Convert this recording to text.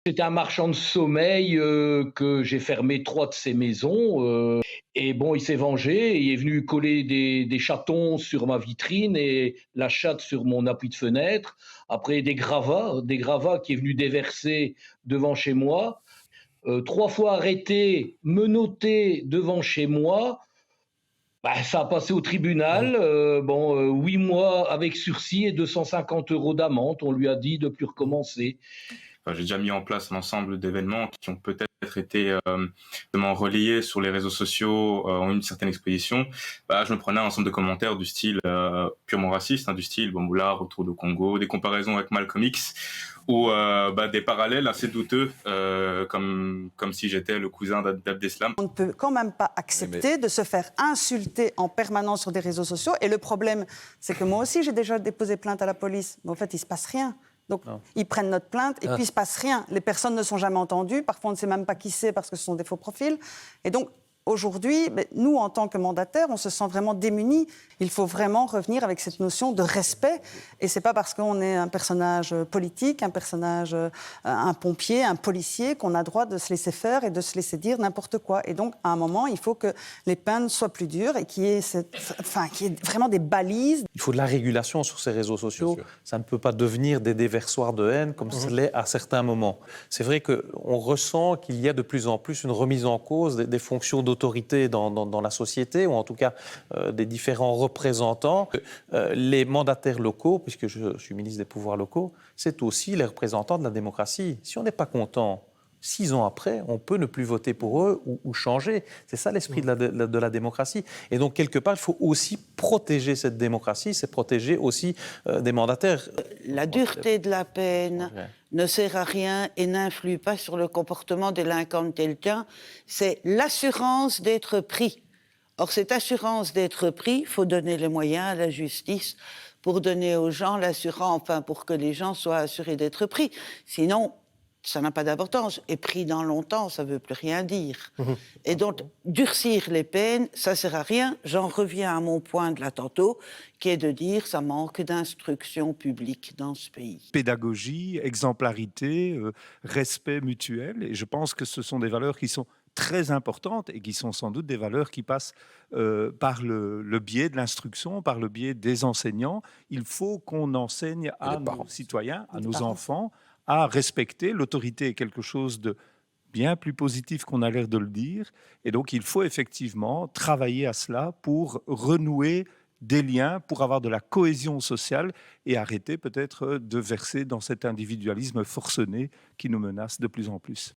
C'était un marchand de sommeil, que j'ai fermé 3 de ses maisons, et bon, il s'est vengé. Il est venu coller des chatons sur ma vitrine et la chatte sur mon appui de fenêtre. Après des gravats qui est venu déverser devant chez moi. 3 fois arrêté, menotté devant chez moi. Bah, ça a passé au Mmh. tribunal, 8 mois avec sursis et 250 € d'amende. On lui a dit de plus Mmh. recommencer. Enfin, j'ai déjà mis en place un ensemble d'événements qui ont peut-être été justement relayés sur les réseaux sociaux, en une certaine exposition. Bah, je me prenais un ensemble de commentaires du style purement raciste, hein, du style Bamboula, retour de Congo, des comparaisons avec Malcolm X, ou des parallèles assez douteux, comme si j'étais le cousin d'Abdeslam. On ne peut quand même pas Oui, mais accepter de se faire insulter en permanence sur des réseaux sociaux. Et le problème, c'est que moi aussi, j'ai déjà déposé plainte à la police. Mais en fait, il ne se passe rien. Donc, non. ils prennent notre plainte et Ah. puis il ne se passe rien. Les personnes ne sont jamais entendues. Parfois, on ne sait même pas qui c'est parce que ce sont des faux profils. Et donc, aujourd'hui, nous, en tant que mandataires, on se sent vraiment démunis. Il faut vraiment revenir avec cette notion de respect. Et ce n'est pas parce qu'on est un personnage politique, un pompier, un policier, qu'on a droit de se laisser faire et de se laisser dire n'importe quoi. Et donc, à un moment, il faut que les peines soient plus dures et qu'il y ait, qu'il y ait vraiment des balises. Il faut de la régulation sur ces réseaux sociaux. Ça ne peut pas devenir des déversoirs de haine comme ça l'est à certains moments. C'est vrai qu'on ressent qu'il y a de plus en plus une remise en cause des fonctions d'autorité dans la société, ou en tout cas des différents représentants. Les mandataires locaux, puisque je suis ministre des pouvoirs locaux, c'est aussi les représentants de la démocratie. Si on n'est pas content, 6 ans après, on peut ne plus voter pour eux ou changer. C'est ça l'esprit de la démocratie. Et donc, quelque part, il faut aussi protéger cette démocratie, c'est protéger aussi des mandataires. La dureté de la peine Ouais. ne sert à rien et n'influe pas sur le comportement délinquant de quelqu'un. C'est l'assurance d'être pris. Or, cette assurance d'être pris, il faut donner les moyens à la justice pour donner aux gens l'assurance, enfin, pour que les gens soient assurés d'être pris. Sinon, ça n'a pas d'importance. Et pris dans longtemps, ça ne veut plus rien dire. Et donc, durcir les peines, ça ne sert à rien. J'en reviens à mon point de là tantôt, qui est de dire ça manque d'instruction publique dans ce pays. Pédagogie, exemplarité, respect mutuel. Et je pense que ce sont des valeurs qui sont très importantes et qui sont sans doute des valeurs qui passent par le biais de l'instruction, par le biais des enseignants. Il faut qu'on enseigne à nos citoyens, à nos enfants, à respecter. L'autorité est quelque chose de bien plus positif qu'on a l'air de le dire. Et donc, il faut effectivement travailler à cela pour renouer des liens, pour avoir de la cohésion sociale et arrêter peut-être de verser dans cet individualisme forcené qui nous menace de plus en plus.